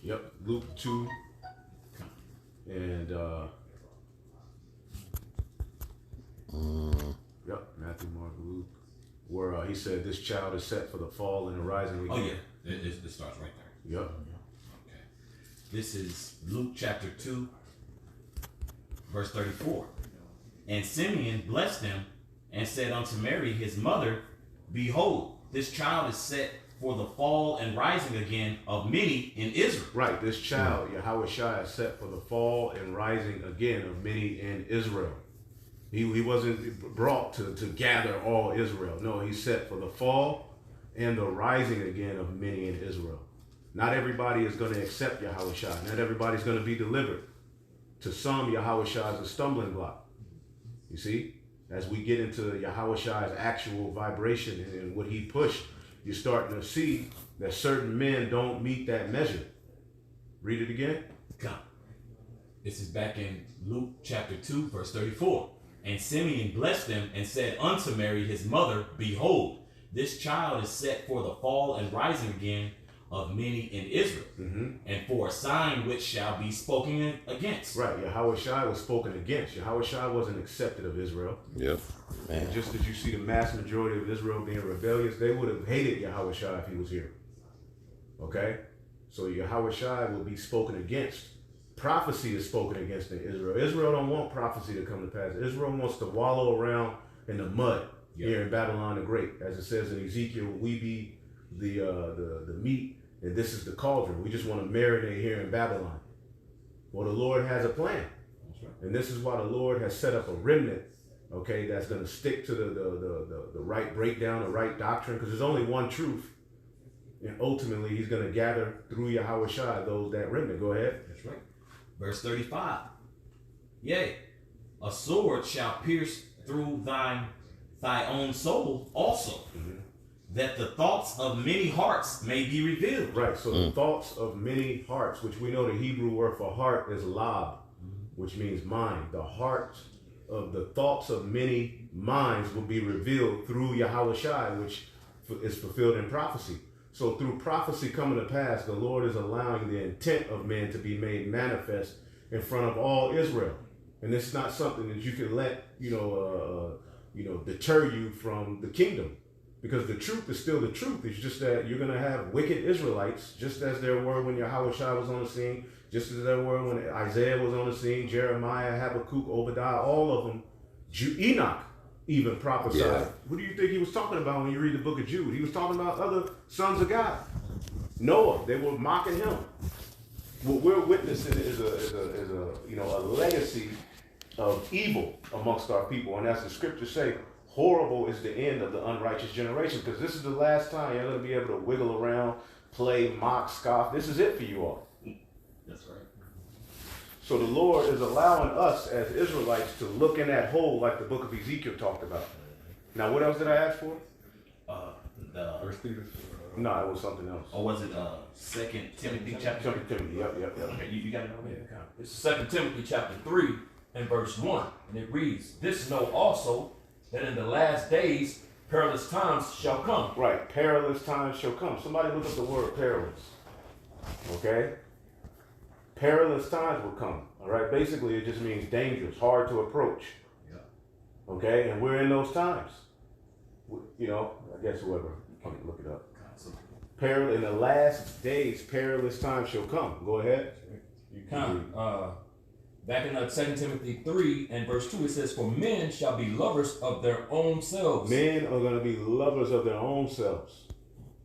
Yep, Luke 2 and yep, Matthew, Mark, Luke, where he said this child is set for the fall and the rising again. Oh yeah, it starts right there. Yep. Okay. This is Luke chapter 2, verse 34. And Simeon blessed them and said unto Mary his mother, Behold, this child is set for the fall and rising again of many in Israel. Right, this child, Yahushua, is set for the fall and rising again of many in Israel. He wasn't brought to gather all Israel. No, he's set for the fall and the rising again of many in Israel. Not everybody is going to accept Yahushua. Not everybody's going to be delivered. To some, Yahushua is a stumbling block. You see, as we get into Yahushua's actual vibration and what he pushed, you're starting to see that certain men don't meet that measure. Read it again. Come. This is back in Luke chapter 2, verse 34. And Simeon blessed them and said unto Mary his mother, Behold, this child is set for the fall and rising again of many in Israel, and for a sign which shall be spoken against. Right, Yahushua was spoken against. Yahushua wasn't accepted of Israel. Yep. Man. And just as you see the mass majority of Israel being rebellious, they would have hated Yahushua if he was here. Okay? So Yahushua will be spoken against. Prophecy is spoken against in Israel. Israel don't want prophecy to come to pass. Israel wants to wallow around in the mud here in Babylon the Great. As it says in Ezekiel, we be the meat, and this is the cauldron. We just want to marinate here in Babylon. Well, the Lord has a plan. That's right. And this is why the Lord has set up a remnant, okay, that's going to stick to the right breakdown, the right doctrine, because there's only one truth. And ultimately, he's going to gather through Yahushua that remnant. Go ahead. That's right. Verse 35. Yea, a sword shall pierce through thy own soul also, that the thoughts of many hearts may be revealed. Right, so the thoughts of many hearts, which we know the Hebrew word for heart is lab, which means mind. The heart of the thoughts of many minds will be revealed through Yahushua, which is fulfilled in prophecy. So through prophecy coming to pass, the Lord is allowing the intent of men to be made manifest in front of all Israel. And it's not something that you can let, deter you from the kingdom. Because the truth is still the truth. It's just that you're going to have wicked Israelites, just as there were when Yahushua was on the scene, just as there were when Isaiah was on the scene, Jeremiah, Habakkuk, Obadiah, all of them. Enoch even prophesied. Yeah. What do you think he was talking about when you read the book of Jude? He was talking about other sons of God. Noah, they were mocking him. What we're witnessing is a legacy of evil amongst our people. And as the scriptures say, horrible is the end of the unrighteous generation, because this is the last time you're going to be able to wiggle around, play, mock, scoff. This is it for you all. That's right. So the Lord is allowing us as Israelites to look in that hole like the book of Ezekiel talked about. Now, what else did I ask for? The First Peter. No, it was something else. Or was it 2 Timothy chapter 3? Timothy, yep. Okay, you got it over there. It's 2 Timothy chapter 3 and verse 1. And it reads, This know also, that in the last days perilous times shall come. Right, perilous times shall come. Somebody look up the word perilous. Okay? Perilous times will come. All right, basically it just means dangerous, hard to approach. Yeah. Okay, and we're in those times. I guess whoever can look it up. In the last days, perilous times shall come. Go ahead. You come. Back in 2 Timothy 3 and verse 2, it says, For men shall be lovers of their own selves. Men are going to be lovers of their own selves.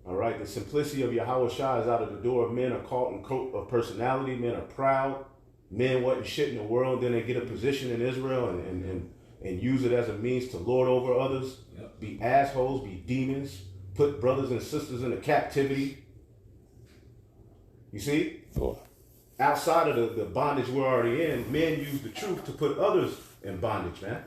All right, the simplicity of Yahushua is out of the door. Men are caught in coat of personality. Men are proud. Men wasn't shit in the world. Then they get a position in Israel and use it as a means to lord over others. Yep. Be assholes, be demons, put brothers and sisters into captivity. You see? Oh. Outside of the bondage we're already in, men use the truth to put others in bondage, man.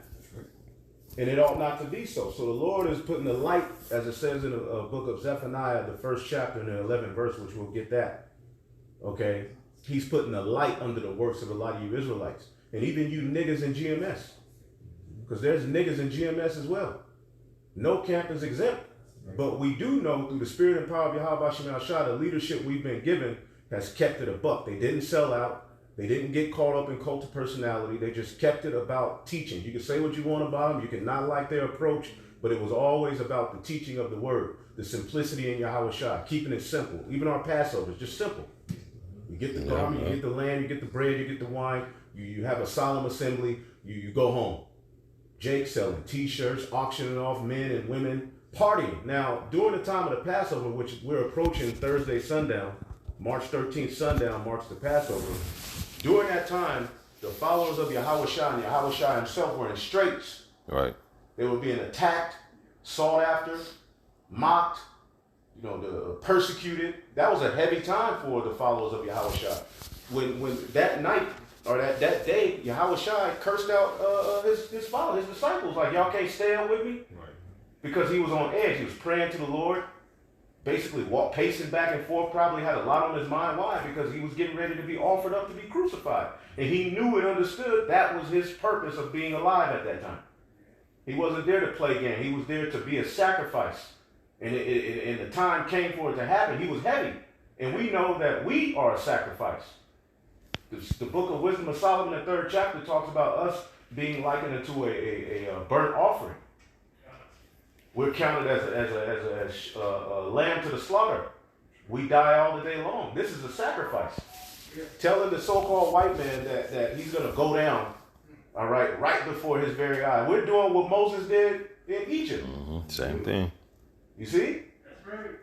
And it ought not to be so. So the Lord is putting the light, as it says in the book of Zephaniah, the 1st chapter and the 11th verse, which we'll get that. Okay? He's putting the light under the works of a lot of you Israelites. And even you niggas in GMS. Because there's niggas in GMS as well. No camp is exempt. But we do know through the spirit and power of Yahweh Shem Al Shah, the leadership we've been given has kept it a buck. They didn't sell out. They didn't get caught up in cult of personality. They just kept it about teaching. You can say what you want about them. You can not like their approach, but it was always about the teaching of the word, the simplicity in Yahweh Shai, keeping it simple. Even our Passover is just simple. You get the garment, you get the lamb, you get the bread, you get the wine. You have a solemn assembly. You go home. Jake selling T-shirts, auctioning off men and women, partying. Now, during the time of the Passover, which we're approaching Thursday sundown, March 13th sundown marks the Passover. During that time, the followers of Yahweh Shai and Yahweh Shai himself were in straits. Right. They were being attacked, sought after, mocked, persecuted. That was a heavy time for the followers of Yahweh Shai. When that night or that day, Yahweh Shai cursed out his followers, his disciples, like, y'all can't stay on with me? Right. Because he was on edge. He was praying to the Lord, basically pacing back and forth, probably had a lot on his mind. Why? Because he was getting ready to be offered up to be crucified. And he knew and understood that was his purpose of being alive at that time. He wasn't there to play game. He was there to be a sacrifice. And the time came for it to happen. He was heavy. And we know that we are a sacrifice. The book of Wisdom of Solomon, the 3rd chapter, talks about us being likened unto a burnt offering. We're counted as a lamb to the slaughter. We die all the day long. This is a sacrifice. Telling the so-called white man that he's going to go down, all right before his very eye. We're doing what Moses did in Egypt. Same thing. You see? That's right.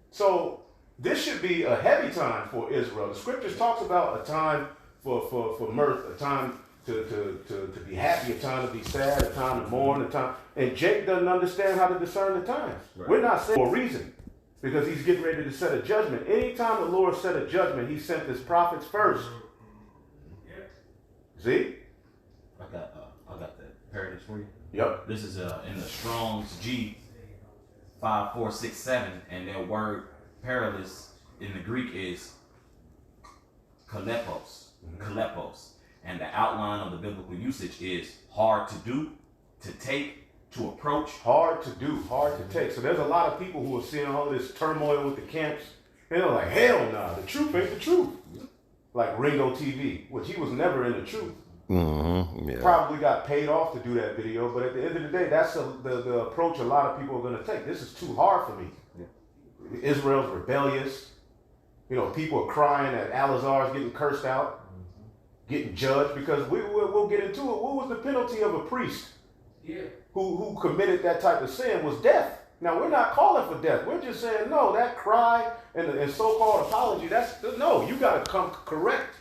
So this should be a heavy time for Israel. The scriptures talks about a time for mirth, a time to be happy, a time to be sad, a time to mourn, a time. And Jake doesn't understand how to discern the times. Right. We're not saying for a reason, because he's getting ready to set a judgment. Anytime the Lord set a judgment, he sent his prophets first. See? I got that paradox for you. Yep. This is in the Strong's G 5467, and their word perilous in the Greek is kalepos. Kalepos. And the outline of the biblical usage is hard to do, to take, to approach. Hard to do, hard to take. So there's a lot of people who are seeing all this turmoil with the camps, and they're like, hell nah, the truth ain't the truth. Like Ringo TV, which he was never in the truth. Yeah. Probably got paid off to do that video, but at the end of the day, that's the approach a lot of people are going to take. This is too hard for me. Yeah. Israel's rebellious. People are crying that Alazar's getting cursed out, getting judged, because we'll get into it. What was the penalty of a priest who committed that type of sin? Was death. Now, we're not calling for death. We're just saying, no, that cry and so-called apology, you got to come correct.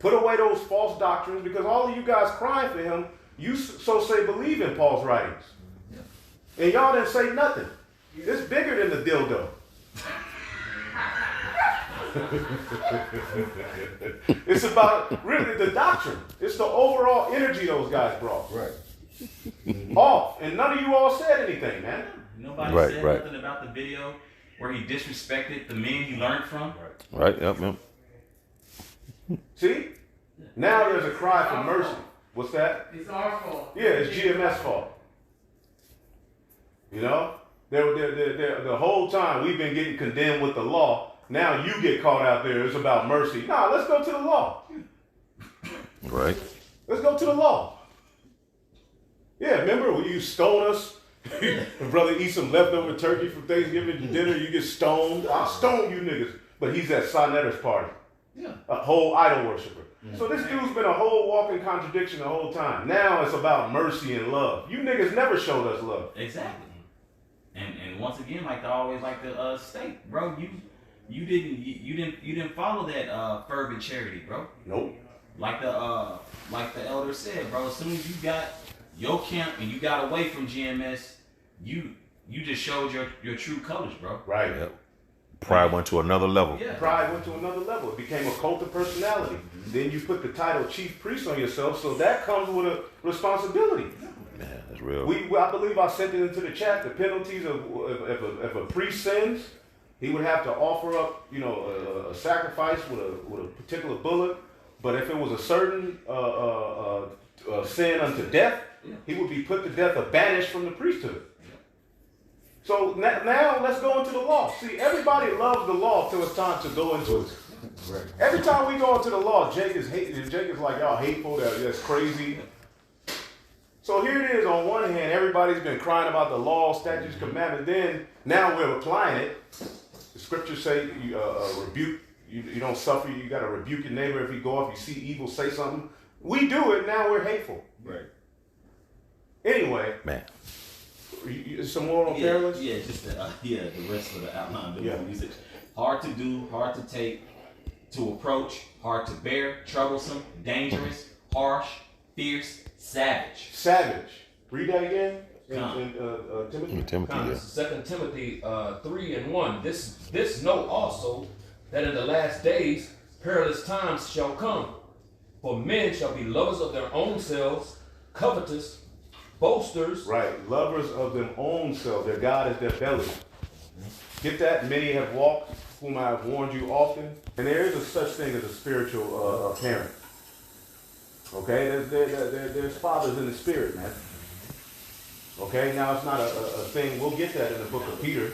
Put away those false doctrines, because all of you guys crying for him, you so say believe in Paul's writings. And y'all didn't say nothing. It's bigger than the dildo. It's about really the doctrine. It's the overall energy those guys brought. Right. Off. And none of you all said anything, man. Nobody said nothing about the video where he disrespected the men he learned from. Right. Yep. See? Now there's a cry for mercy. What's that? It's our fault. Yeah, it's GMS fault. The whole time we've been getting condemned with the law. Now you get caught out there. It's about mercy. Nah, let's go to the law. Right. Let's go to the law. Yeah, remember when you stone us? Brother eat some leftover turkey from Thanksgiving dinner, you get stoned. I'll stone you niggas. But he's at Sonetter's party. Yeah. A whole idol worshiper. So this dude's been a whole walking contradiction the whole time. Now it's about mercy and love. You niggas never showed us love. Exactly. And once again, like I always like to state, bro, you didn't follow that fervent charity, bro. Nope. Like the elder said, bro, as soon as you got your camp and you got away from GMS, you just showed your true colors, bro. Right. Yep. Pride went to another level. Yeah. Pride went to another level. It became a cult of personality. Then you put the title chief priest on yourself, so that comes with a responsibility. Man, that's real. I believe I sent it into the chat. The penalties of if a priest sins, he would have to offer up, a sacrifice with a particular bullock. But if it was a certain sin unto death, he would be put to death or banished from the priesthood. So now let's go into the law. See, everybody loves the law till it's time to go into it. Right. Every time we go into the law, Jake is like, y'all hateful, that's crazy. So here it is, on one hand, everybody's been crying about the law, statutes, commandments. Then, now we're applying it. The scriptures say you rebuke, you don't suffer, you got to rebuke your neighbor if he go off, you see evil, say something. We do it, now we're hateful. Right. Anyway. Man. Some more on perilous? Yeah, just the rest of the outline. Yeah. Hard to do, hard to take, to approach, hard to bear, troublesome, dangerous, harsh, fierce, savage. Savage. Read that again. In Timothy. Timothy, yeah. 2 Timothy 3:1. This know also that in the last days perilous times shall come. For men shall be lovers of their own selves, covetous, boasters. Right. Lovers of their own self. Their God is their belly. Get that? Many have walked, whom I have warned you often. And there is a such thing as a spiritual parent. Okay? There's fathers in the spirit, man. Okay? Now, it's not a thing. We'll get that in the book of Peter.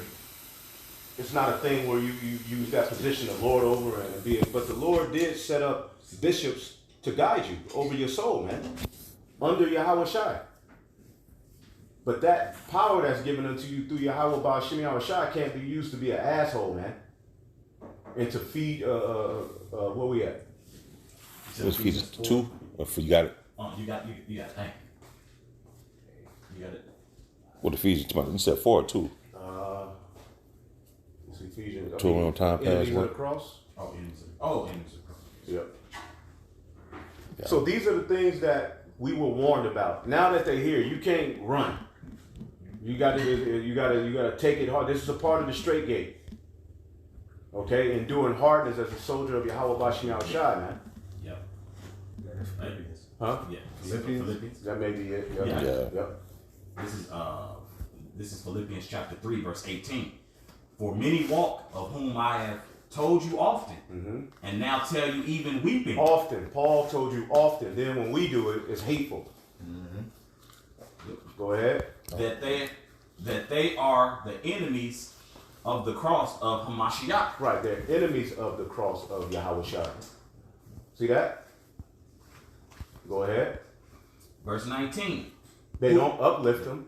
It's not a thing where you use that position of Lord over and be it. But the Lord did set up bishops to guide you over your soul, man. Under Yahweh Shai. But that power that's given unto you through Yahweh Ba'ashim Yahweh Shai can't be used to be an asshole, man. And to feed, where we at? Let's feed us 2. You got it. You got it. You got it. What Ephesians? You said 4 or 2. It's Ephesians. 2 on time pass. Enemies of the cross. Enemies of the cross. Yep. Yeah. So these are the things that we were warned about. Now that they're here, you can't run. You got to take it hard. This is a part of the straight gate. Okay, enduring hardness as a soldier of Yahweh Ba'ashim Yahweh Shai, man. Yep. Philippians. Huh? Yeah. Philippians. That may be it. Yep. Yeah. Yep. This is Philippians chapter 3, verse 18. For many walk, of whom I have told you often, and now tell you even weeping. Often. Paul told you often. Then when we do it, it's hateful. Go ahead. That they are the enemies of the cross of Hamashiach. Right, they're enemies of the cross of Yahweh Shai. See that? Go ahead. Verse 19. They don't uplift them.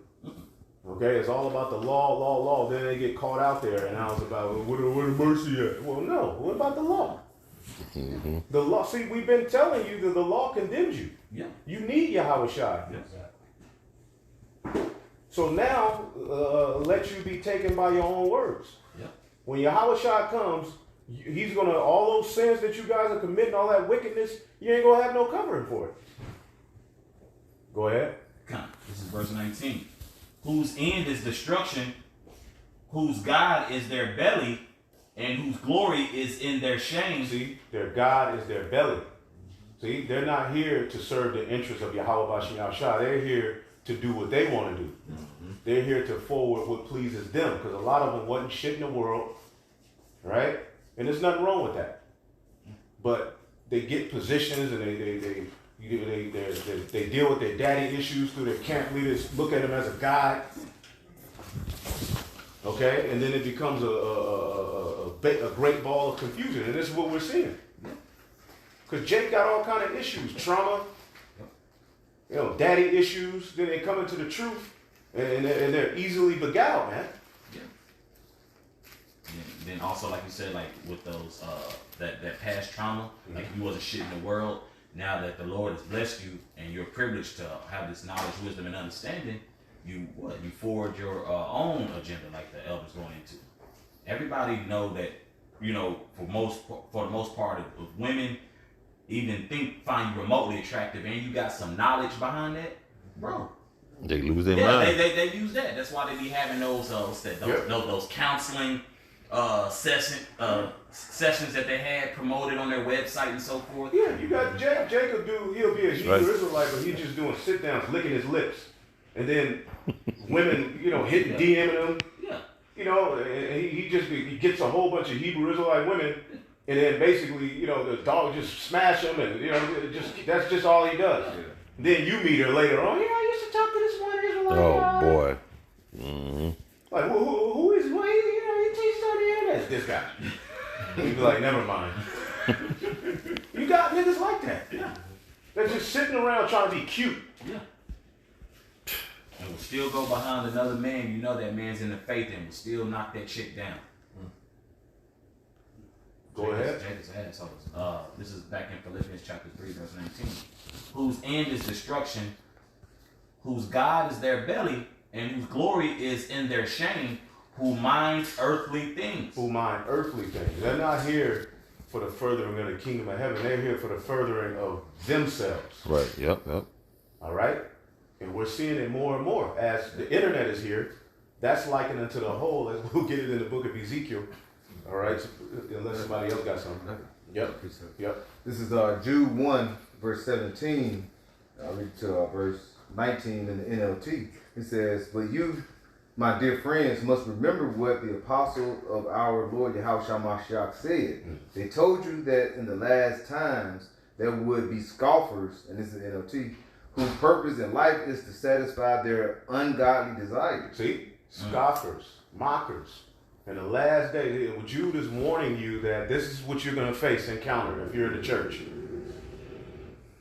Okay, it's all about the law. Then they get caught out there, and now it's about, well, where the mercy at? Well, no. What about the law? The law. See, we've been telling you that the law condemns you. Yeah. You need Yahweh Shai. Yes. So now, let you be taken by your own words. Yeah. When Yahweh Shai comes, he's going to, all those sins that you guys are committing, all that wickedness, you ain't going to have no covering for it. Go ahead. This is verse 19. Whose end is destruction, whose God is their belly, and whose glory is in their shame. See, their God is their belly. See, they're not here to serve the interests of Yahweh Ba'ashim Yahweh Shai. They're here to do what they want to do. They're here to forward what pleases them, because a lot of them wasn't shit in the world, right? And there's nothing wrong with that. But they get positions and they deal with their daddy issues through their camp leaders, look at them as a guide. Okay? And then it becomes a great ball of confusion. And this is what we're seeing. Because Jake got all kind of issues, trauma, daddy issues. Then they come into the truth and they're easily beguiled, man. Yeah. Then also, like you said, like with those, that past trauma, like if you wasn't shit in the world, now that the Lord has blessed you and you're privileged to have this knowledge, wisdom, and understanding, you forward your own agenda, like the elders going into. Everybody know that, for the most part of women, even find you remotely attractive, and you got some knowledge behind that, bro. They lose their mind. They use that. That's why they be having those counseling sessions that they had promoted on their website and so forth. Yeah, you got Jacob he'll be a Hebrew Israelite, but he's just doing sit downs, licking his lips. And then women, hitting DMing him. Yeah. And he gets a whole bunch of Hebrew Israelite women, and then basically, the dog just smash him, and that's just all he does. Yeah. Then you meet her later on. I used to talk to this one Israelite. Oh boy. Mm-hmm. Like who is? He started that's this guy. He'd be like, never mind. You got niggas like that. Yeah. They're just sitting around trying to be cute. Yeah. And will still go behind another man. You know that man's in the faith and will still knock that chick down. Go ahead. Jacob's assholes. This is back in Philippians chapter 3, verse 19. Whose end is destruction, whose God is their belly, and whose glory is in their shame, who mind earthly things. Who mind earthly things. They're not here for the furthering of the kingdom of heaven. They're here for the furthering of themselves. Right. Yep. All right? And we're seeing it more and more. As the internet is here, that's likened unto the whole, as we'll get it in the book of Ezekiel. All right? So, unless somebody else got something. Yep. Yep. This is Jude 1, verse 17. I'll read to verse 19 in the NLT. It says, "But you, my dear friends, must remember what the apostle of our Lord Yahushua Mashiach said. They told you that in the last times there would be scoffers," and this is NLT, "whose purpose in life is to satisfy their ungodly desires." See? Scoffers, mockers. In the last day, Jude is warning you that this is what you're going to face, encounter, if you're in the church.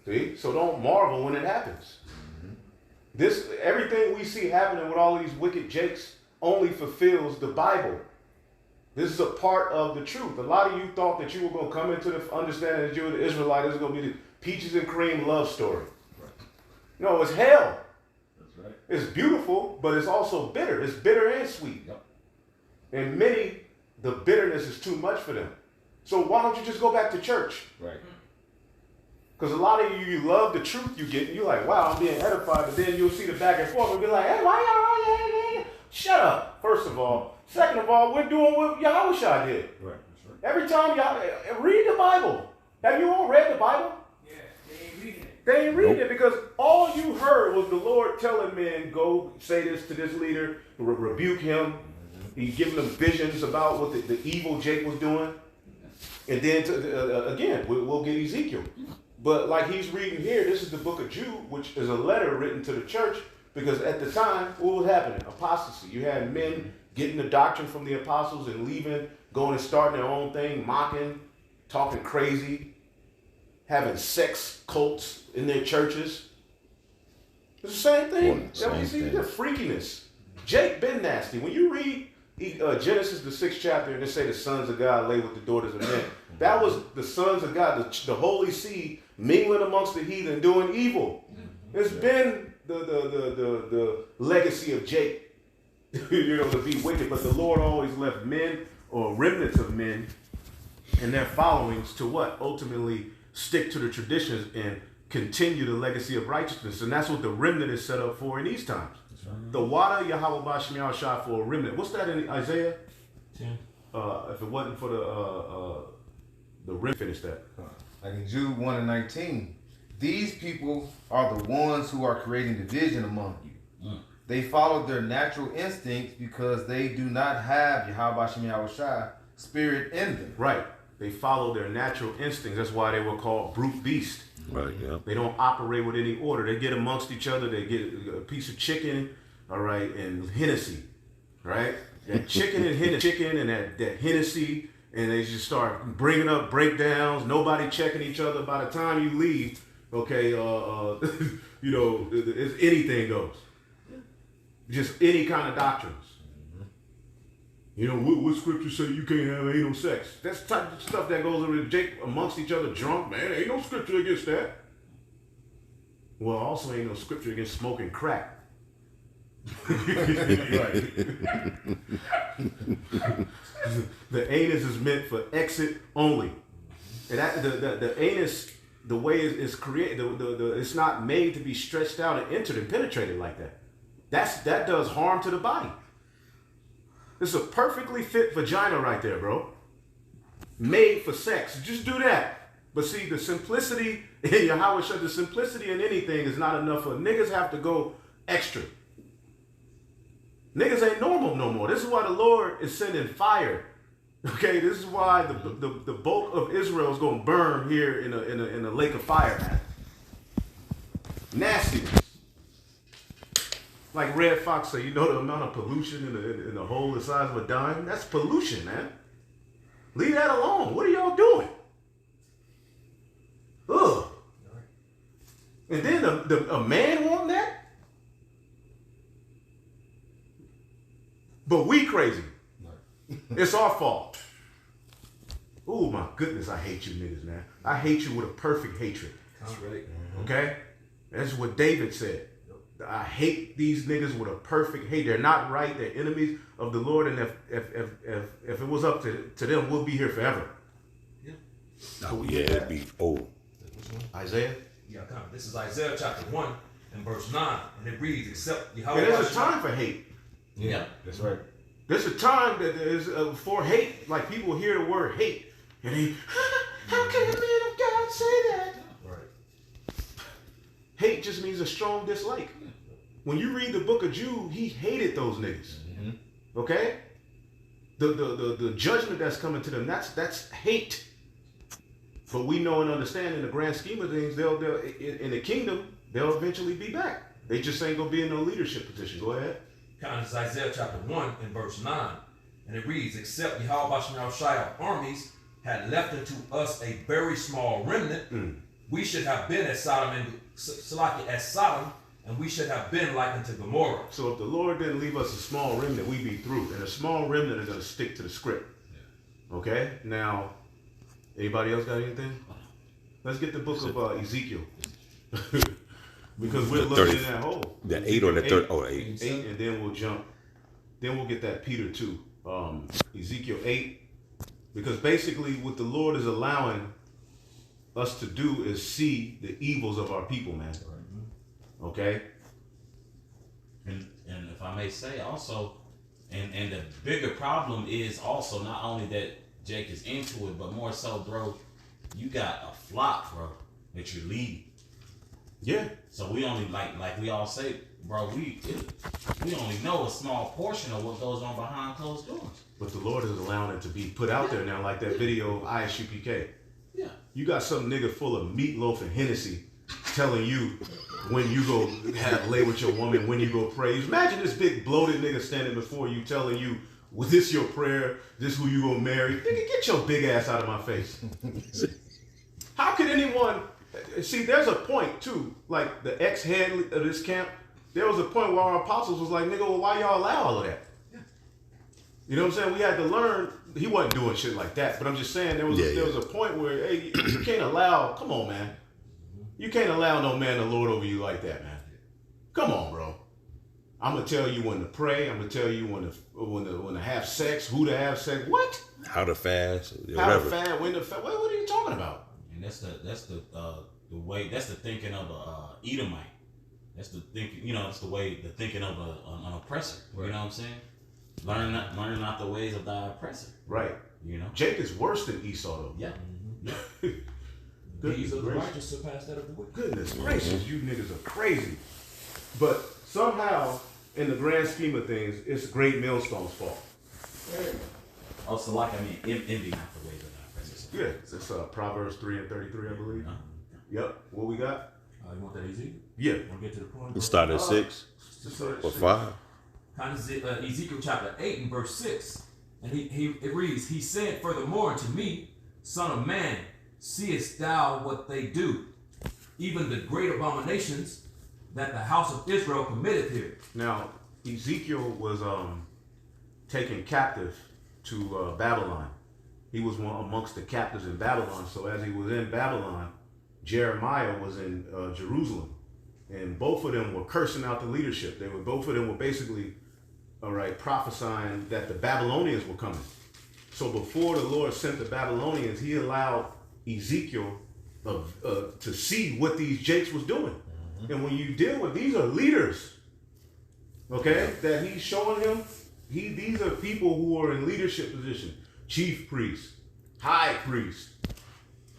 See? So don't marvel when it happens. Everything we see happening with all these wicked jakes only fulfills the Bible. This is a part of the truth. A lot of you thought that you were going to come into the understanding that you're the Israelite. This is going to be the peaches and cream love story. Right. No, it's hell. That's right. It's beautiful, but it's also bitter. It's bitter and sweet. Yep. And many, the bitterness is too much for them. So why don't you just go back to church? Right. Because a lot of you love the truth you get, and you're like, wow, I'm being edified, but then you'll see the back and forth and be like, hey, why y'all? Shut up, first of all. Second of all, we're doing what Yahushua did. Right, that's right. Every time y'all read the Bible. Have you all read the Bible? Yeah, they ain't reading it. They ain't reading it because all you heard was the Lord telling men, go say this to this leader, rebuke him. He's giving them visions about what the evil Jake was doing. And then, again, we'll get Ezekiel. But like he's reading here, this is the book of Jude, which is a letter written to the church, because at the time, what was happening? Apostasy. You had men getting the doctrine from the apostles and leaving, going and starting their own thing, mocking, talking crazy, having sex cults in their churches. It's the same thing. Same See thing. the freakiness. Jake been nasty. When you read Genesis, the 6th chapter, and they say the sons of God lay with the daughters of men. That was the sons of God, the holy seed, mingling amongst the heathen, doing evil. It's been the legacy of Jake, to be wicked. But the Lord always left men or remnants of men and their followings to what? Ultimately stick to the traditions and continue the legacy of righteousness. And that's what the remnant is set up for in these times. The water Yahweh Bashmiel shot for a remnant. What's that in Isaiah? 10. If it wasn't for the remnant, finish that. Like in Jude 1 and 19, "These people are the ones who are creating division among you. They follow their natural instincts because they do not have Yahweh Shem Yahushua spirit in them." Right. They follow their natural instincts. That's why they were called brute beast. Right. Yep. They don't operate with any order. They get amongst each other. They get a piece of chicken, all right, and Hennessy, right? That chicken and that Hennessy, and they just start bringing up breakdowns. Nobody checking each other. By the time you leave, okay, anything goes. Just any kind of doctrines. What scripture say you can't have anal sex? That's the type of stuff that goes on Jake amongst each other drunk, man. Ain't no scripture against that. Well, also ain't no scripture against smoking crack. Right. The anus is meant for exit only. And that, the anus, the way it's created, it's not made to be stretched out and entered and penetrated like that. That does harm to the body. This is a perfectly fit vagina right there, bro. Made for sex. Just do that. But see, the simplicity in Yahweh, the simplicity in anything is not enough for niggas have to go extra. Niggas ain't normal no more. This is why the Lord is sending fire. Okay, this is why the bulk of Israel is going to burn here in a lake of fire, man. Nastiness. Like Red Fox say, the amount of pollution in the hole the size of a dime? That's pollution, man. Leave that alone. What are y'all doing? And then a man want that? But we crazy. It's our fault. Oh my goodness, I hate you niggas, man. I hate you with a perfect hatred. That's right. Okay? That's what David said. I hate these niggas with a perfect hate. They're not right. They're enemies of the Lord. And if it was up to them, we'll be here forever. Yeah. Oh, yeah, it'd be old. Isaiah? Yeah, come. This is Isaiah chapter 1 and verse 9. And it reads, except And Yahweh. there's a time for hate. Yeah. That's right. There's a time that is for hate. Like people hear the word hate. And they, how can a man of God say that? Right. Hate just means a strong dislike. When you read the book of Jude, he hated those niggas. Okay? The judgment that's coming to them, that's hate. But we know and understand in the grand scheme of things, they'll in the kingdom, they'll eventually be back. They just ain't gonna be in no leadership position. Go ahead. This is Isaiah chapter 1 and verse 9. And it reads, except Yahweh Shai of armies had left unto us a very small remnant, we should have been as Sodom and we should have been like unto Gomorrah. So if the Lord didn't leave us a small remnant, we'd be through. And a small remnant is going to stick to the script. Yeah. Okay? Now, anybody else got anything? Let's get the book of Ezekiel. Because we're looking in that hole. The 8 or the 3rd? Oh, 8. 8, and then we'll jump. Then we'll get that Peter 2. Ezekiel 8. Because basically what the Lord is allowing us to do is see the evils of our people, man. Okay? And if I may say also, and the bigger problem is also not only that Jake is into it, but more so, bro, you got a flock, bro, that you're leading. Yeah. So we only like we all say, bro, we only know a small portion of what goes on behind closed doors. But the Lord is allowing it to be put out there now, like that video of ISUPK. Yeah. You got some nigga full of meatloaf and Hennessy telling you when you go lay with your woman, when you go pray. Imagine this big bloated nigga standing before you telling you, well, this your prayer, this who you gonna marry. Nigga, get your big ass out of my face. How could anyone, see, there's a point too, like the ex-head of this camp, there was a point where our apostles was like, nigga, well, why y'all allow all of that? You know what I'm saying? We had to learn. He wasn't doing shit like that, but I'm just saying there was a point where, hey, you can't allow. Come on, man. You can't allow no man to lord over you like that, man. Come on, bro. I'm gonna tell you when to pray. I'm gonna tell you when to have sex, who to have sex. What? How to fast? How to fast? When to fast? What are you talking about? And that's the way. That's the thinking of a Edomite. That's the thinking. You know, that's the thinking of an oppressor. Right. You know what I'm saying? Learn not the ways of thy oppressor. Right. You know? Jake is worse than Esau, though. Yeah. Yeah. Deeds of the righteous surpass that of the wicked. Goodness gracious, you niggas are crazy. But somehow, in the grand scheme of things, it's Great Millstone's fault. Also, envy not the ways of thy oppressor. Yeah, it's Proverbs 3 and 33, I believe. Yep. What we got? You want that easy? Yeah. Want to get to the point? We start at 6 or 5. Ezekiel chapter 8 and verse 6. And it reads, he said, furthermore unto me, son of man, seest thou what they do, even the great abominations that the house of Israel committeth here. Now, Ezekiel was taken captive to Babylon. He was one amongst the captives in Babylon. So as he was in Babylon, Jeremiah was in Jerusalem. And both of them were cursing out the leadership. Both of them were basically, prophesying that the Babylonians were coming. So before the Lord sent the Babylonians, he allowed Ezekiel to see what these jakes was doing. Mm-hmm. And when you deal with, these are leaders, okay, that he's showing him, these are people who are in leadership position. Chief priest, high priest,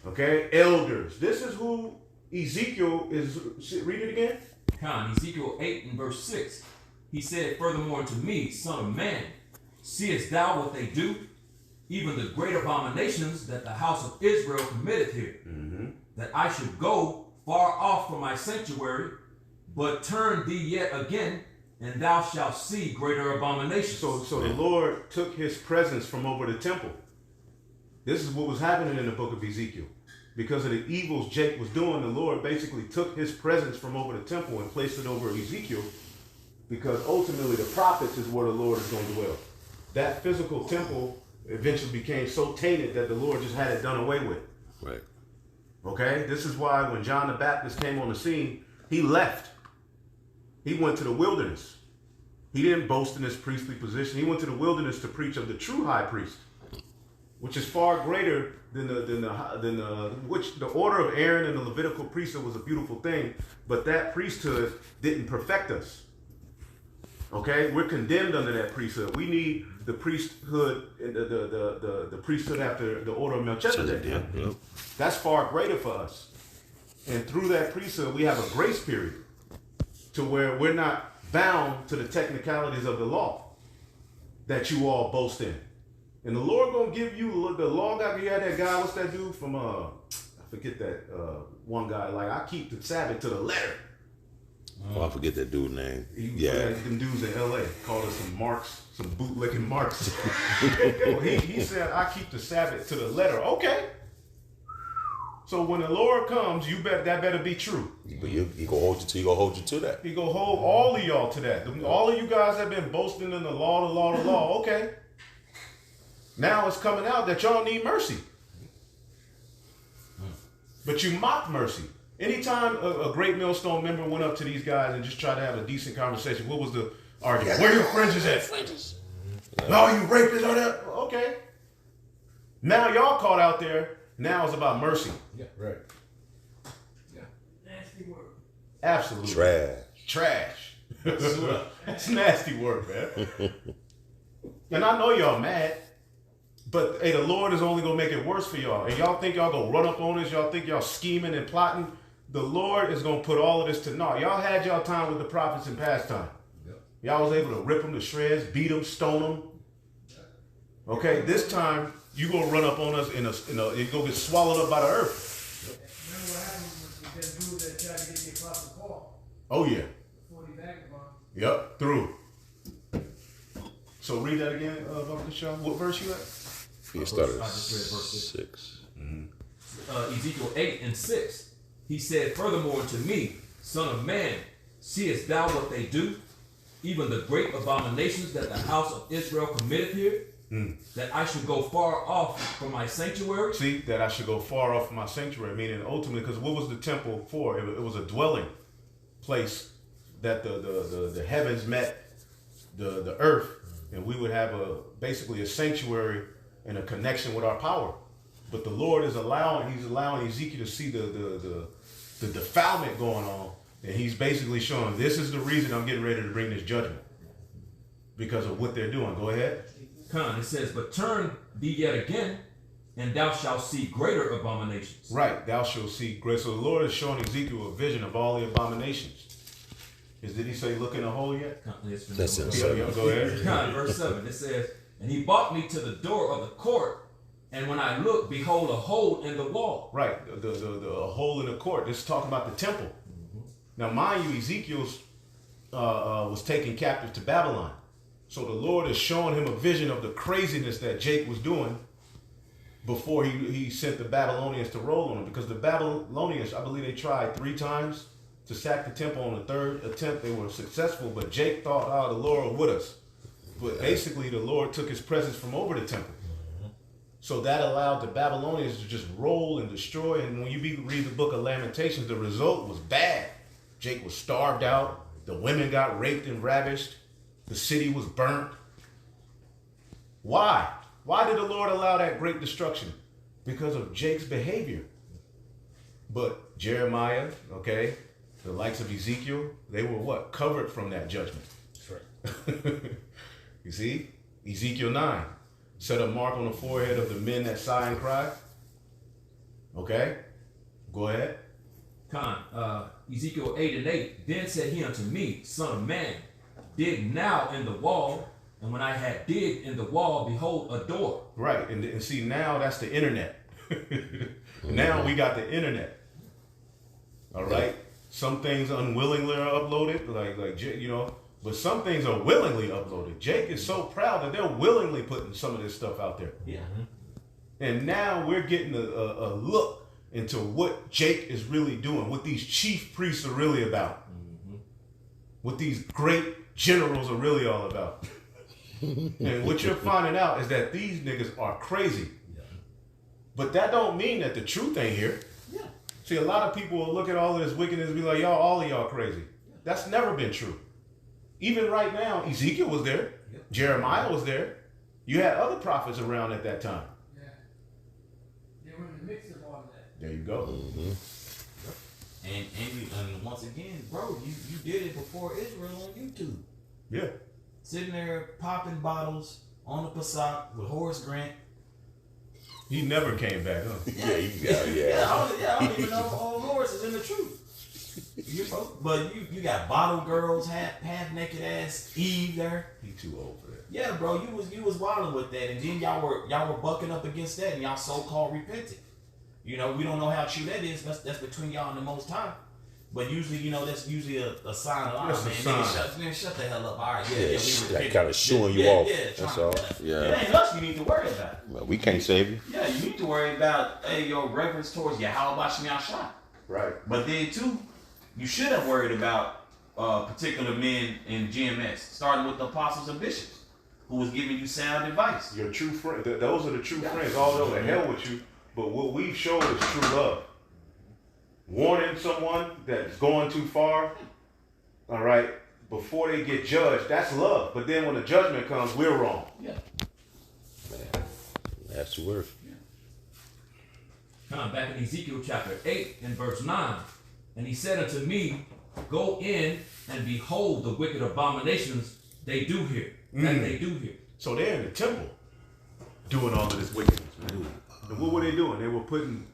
okay, elders. This is who Ezekiel is. Read it again. Ezekiel 8 and verse 6. He said, furthermore unto me, son of man, seest thou what they do? Even the great abominations that the house of Israel committeth here. Mm-hmm. That I should go far off from my sanctuary, but turn thee yet again, and thou shalt see greater abominations. So the Lord took his presence from over the temple. This is what was happening in the book of Ezekiel. because of the evils Jake was doing, the Lord basically took his presence from over the temple and placed it over Ezekiel, because ultimately the prophets is where the Lord is going to dwell. That physical temple eventually became so tainted that the Lord just had it done away with. Right. Okay? This is why when John the Baptist came on the scene, he left. He went to the wilderness. He didn't boast in his priestly position. He went to the wilderness to preach of the true high priest, which is far greater than which the order of Aaron and the Levitical priesthood was a beautiful thing, but that priesthood didn't perfect us. Okay, we're condemned under that priesthood. We need the priesthood, the priesthood after the order of Melchizedek. Yeah. That's far greater for us. And through that priesthood, we have a grace period to where we're not bound to the technicalities of the law that you all boast in. And the Lord gonna give you the law guy. You had that guy, what's that dude from I forget that one guy, like, I keep the Sabbath to the letter. Oh, I forget that dude's name. Them dudes in LA called us some marks, some bootlicking marks. he said, I keep the Sabbath to the letter. Okay. So when the Lord comes, that better be true. He gonna hold you to. He gonna hold you to that. He gonna hold all of y'all to that. All of you guys have been boasting in the law. Okay. Now it's coming out that y'all need mercy. But you mock mercy. Anytime a Great Millstone member went up to these guys and just tried to have a decent conversation, what was the argument? Where your fringes at? Fringes. No, you rapists are that. Okay. Now y'all caught out there. Now it's about mercy. Yeah, right. Yeah. Nasty word. Absolutely. Trash. That's nasty work, man. And I know y'all mad, but hey, the Lord is only gonna make it worse for y'all. And y'all think y'all gonna run up on us? Y'all think y'all scheming and plotting? The Lord is gonna put all of this to naught. Y'all had y'all time with the prophets in past time. Yep. Y'all was able to rip them to shreds, beat them, stone them. Okay, this time you gonna run up on us you gonna get swallowed up by the earth. Remember what happened with them dudes that tried to get the Apostle Paul? Oh yeah. 40 vagabonds. Yep, through. So read that again, Dr. Shaw. What verse you at? He started I just read verse 6. Ezekiel 8:6. He said, furthermore to me, son of man, seest thou what they do? Even the great abominations that the house of Israel committeth here? That I should go far off from my sanctuary? See, that I should go far off from my sanctuary, meaning ultimately, because what was the temple for? It was a dwelling place that the heavens met the earth, and we would have basically a sanctuary and a connection with our power. But the Lord is allowing Ezekiel to see the defilement going on, and he's basically showing this is the reason I'm getting ready to bring this judgment, because of what they're doing. Go ahead. It says, but turn thee yet again, and thou shalt see greater abominations. Right, thou shalt see great. So the Lord is showing Ezekiel a vision of all the abominations. Did he say look in the hole yet? That's it. Go ahead. Verse 7, it says, and he brought me to the door of the court, and when I looked, behold, a hole in the wall. Right, the hole in the court. This is talking about the temple. Now, mind you, Ezekiel's was taken captive to Babylon. So the Lord is showing him a vision of the craziness that Jake was doing before he sent the Babylonians to roll on him. Because the Babylonians, I believe they tried 3 times to sack the temple. On the 3rd attempt, they were successful. But Jake thought, the Lord was with us. But basically, the Lord took his presence from over the temple. So that allowed the Babylonians to just roll and destroy. And when you read the book of Lamentations, the result was bad. Jake was starved out. The women got raped and ravished. The city was burnt. Why? Why did the Lord allow that great destruction? Because of Jake's behavior. But Jeremiah, okay, the likes of Ezekiel, they were what? Covered from that judgment. That's right. You see? Ezekiel 9. Set a mark on the forehead of the men that sigh and cry. Okay? Go ahead. Ezekiel 8:8. Then said he unto me, son of man, dig now in the wall, and when I had digged in the wall, behold, a door. Right, and see, now that's the internet. Now we got the internet. All right? Some things unwillingly are uploaded, like but some things are willingly uploaded. Jake is so proud that they're willingly putting some of this stuff out there. Yeah. And now we're getting a look into what Jake is really doing, what these chief priests are really about, what these great generals are really all about. And what you're finding out is that these niggas are crazy. Yeah. But that don't mean that the truth ain't here. Yeah. See, a lot of people will look at all of this wickedness and be like, y'all, all of y'all crazy. That's never been true. Even right now, Ezekiel was there. Yep. Jeremiah was there. You had other prophets around at that time. Yeah. They were in the mix of all of that. There you go. And once again, bro, you did it before Israel on YouTube. Yeah. Sitting there popping bottles on the Passat with Horace Grant. He never came back, huh? I don't even know Horace is in the truth. But you got bottle girls, half naked ass Eve there. He too old for that. Yeah, bro, you was wilding with that, and then y'all were bucking up against that, and y'all so-called repented. You know, we don't know how true that is. That's between y'all and the Most High. But usually, that's usually a sign of, That's a sign. Nigga, shut the hell up. All right, Yeah, we that repented. kind of shooing you off. That's all. It Yeah. ain't us you need to worry about. Well, we can't save you. Yeah, you need to worry about, your reverence towards Yahweh Shem Yahshua. Right. But then, too, you should have worried about particular men in GMS, starting with the apostles and bishops, who was giving you sound advice. Your true friend. Those are the true friends. Although the hell with you. But what we've showed is true love. Warning someone that's going too far, all right, before they get judged, that's love. But then when the judgment comes, we're wrong. Yeah. Man, that's the word. Back in Ezekiel chapter 8 and verse 9. And he said unto me, go in and behold the wicked abominations they do here. That they do here. So they're in the temple doing all of this wickedness, man. And what were they doing? They were putting